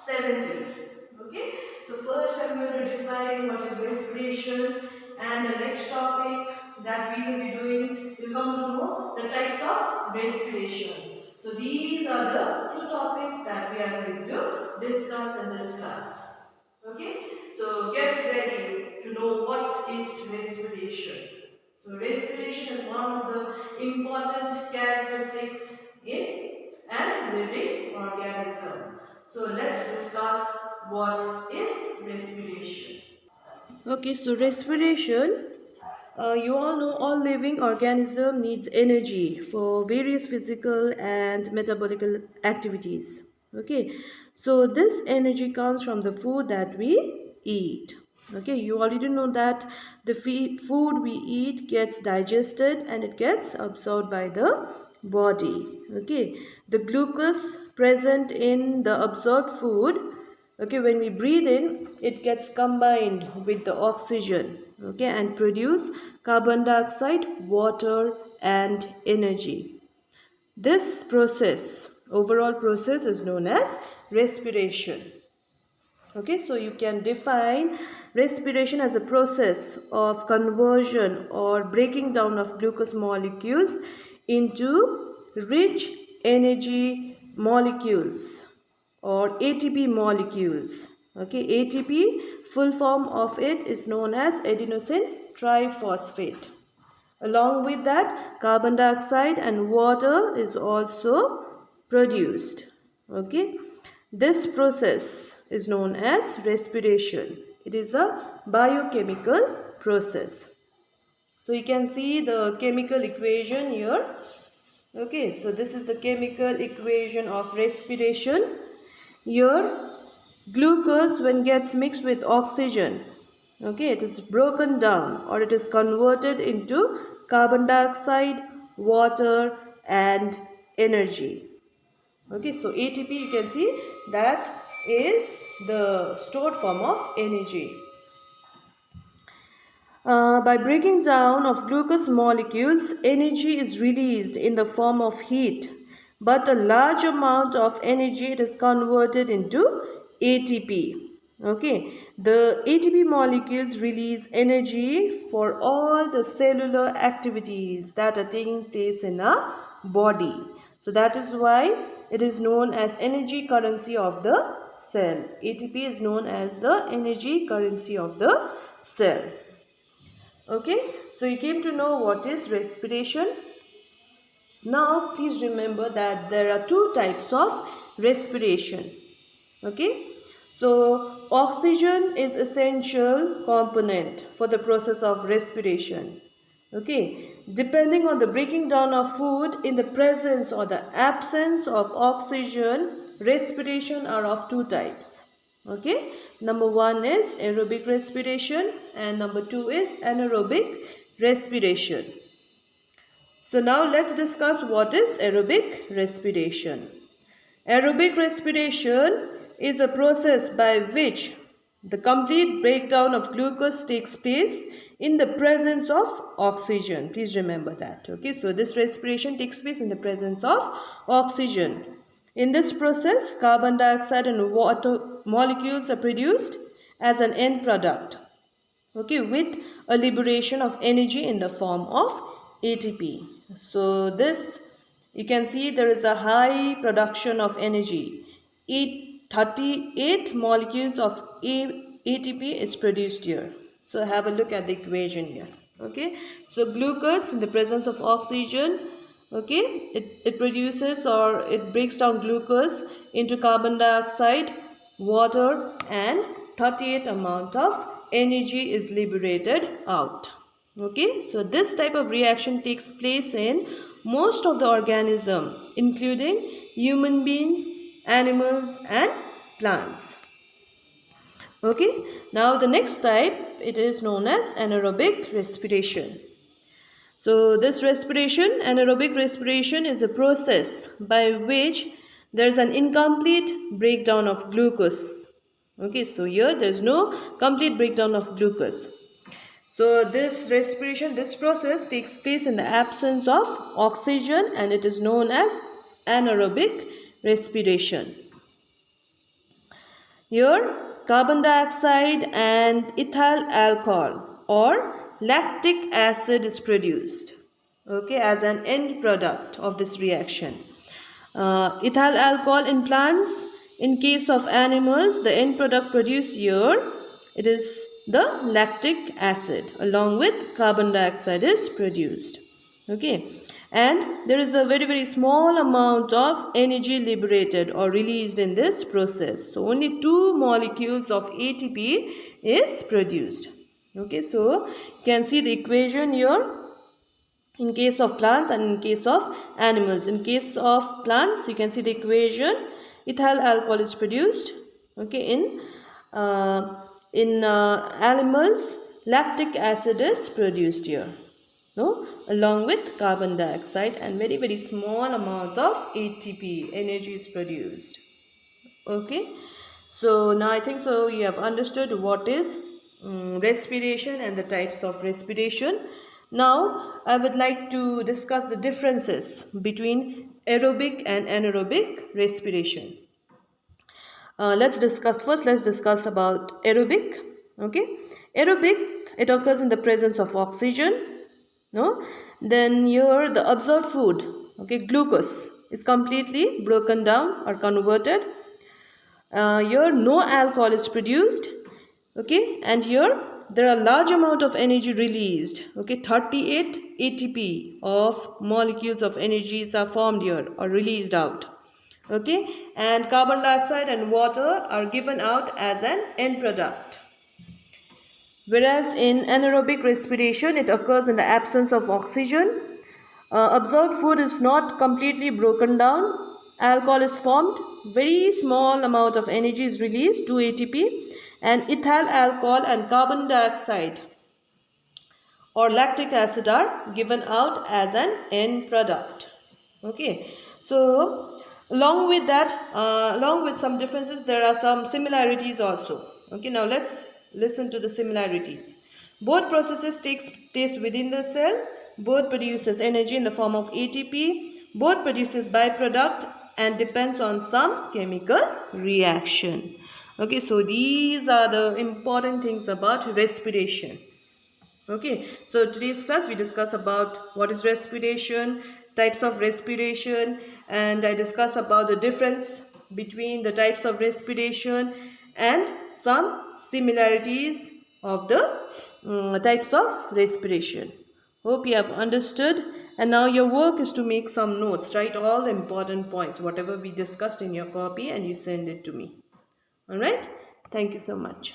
17. Okay, so first I'm going to define what is respiration, and the next topic that we will be doing will come to know the types of respiration. So these are the two topics that we are going to discuss in this class. Okay, so get ready to know what is respiration. So respiration is one of the important characteristics in an living organism. So let's discuss what is respiration. Okay, so respiration, you all know all living organism needs energy for various physical and metabolic activities. Okay, so this energy comes from the food that we eat. Okay, you already know that the food we eat gets digested and it gets absorbed by the body. Okay, the glucose present in the absorbed food, okay, when we breathe in, it gets combined with the oxygen, okay, and produce carbon dioxide, water and energy. This process, overall process, is known as respiration. Okay, so you can define respiration as a process of conversion or breaking down of glucose molecules into rich energy molecules or ATP molecules. Okay, ATP, full form of it is known as adenosine triphosphate. Along with that, carbon dioxide and water is also produced. Okay, this process is known as respiration. It is a biochemical process. So you can see the chemical equation here. Okay, so this is the chemical equation of respiration. Here, glucose, when gets mixed with oxygen, okay, it is broken down or it is converted into carbon dioxide, water and energy. Okay, so ATP, you can see that is the stored form of energy. By breaking down of glucose molecules, energy is released in the form of heat, but a large amount of energy it is converted into ATP. Okay, the ATP molecules release energy for all the cellular activities that are taking place in a body. So that is why it is known as energy currency of the cell. ATP is known as the energy currency of the cell. Okay, so you came to know what is respiration. Now please remember that there are two types of respiration. Okay, so oxygen is essential component for the process of respiration. Okay, depending on the breaking down of food in the presence or the absence of oxygen, respiration are of two types. Okay, number one is aerobic respiration and number two is anaerobic respiration. So now let's discuss what is aerobic respiration. Aerobic respiration is a process by which the complete breakdown of glucose takes place in the presence of oxygen. Please remember that. Okay, so this respiration takes place in the presence of oxygen. In this process, carbon dioxide and water molecules are produced as an end product. Okay, with a liberation of energy in the form of ATP. So this, you can see there is a high production of energy. 38 molecules of ATP is produced here. So have a look at the equation here. Okay, so glucose in the presence of oxygen, okay, it produces or it breaks down glucose into carbon dioxide, water and 38 amount of energy is liberated out. Okay, so this type of reaction takes place in most of the organism, including human beings, animals and plants. Okay, now the next type, it is known as anaerobic respiration. So this respiration, anaerobic respiration, is a process by which there is an incomplete breakdown of glucose. Okay, so here there is no complete breakdown of glucose. So this respiration, this process takes place in the absence of oxygen and it is known as anaerobic respiration. Your carbon dioxide and ethyl alcohol or lactic acid is produced, okay, as an end product of this reaction. Ethyl alcohol in plants. In case of animals, the end product produced here, it is the lactic acid along with carbon dioxide is produced. Okay, and there is a very small amount of energy liberated or released in this process. So only 2 molecules of ATP is produced. Okay, so you can see the equation here in case of plants and in case of animals. In case of plants, you can see the equation. Ethyl alcohol is produced. Okay, in animals, lactic acid is produced here. No, along with carbon dioxide, and very small amount of ATP energy is produced. Okay, so now I think so you have understood what is respiration and the types of respiration. Now I would like to discuss the differences between aerobic and anaerobic respiration. Let's discuss about aerobic. Okay, aerobic, it occurs in the presence of oxygen. No, then here the absorbed food, okay, glucose, is completely broken down or converted. Here no alcohol is produced, okay, and here there are large amount of energy released, okay, 38 ATP of molecules of energies are formed here or released out, okay, and carbon dioxide and water are given out as an end product. Whereas in anaerobic respiration, it occurs in the absence of oxygen. Absorbed food is not completely broken down. Alcohol is formed. Very small amount of energy is released, 2 ATP, and ethyl alcohol and carbon dioxide or lactic acid are given out as an end product. Okay, so along with that, along with some differences, there are some similarities also. Okay, now let's listen to the similarities. Both processes takes place within the cell. Both produces energy in the form of ATP. Both produces byproduct and depends on some chemical reaction. Okay, so these are the important things about respiration. Okay, so today's class we discuss about what is respiration, types of respiration, and I discuss about the difference between the types of respiration and some similarities of the types of respiration. Hope you have understood, and now your work is to make some notes. Write all the important points, whatever we discussed in your copy, and you send it to me. Alright, thank you so much.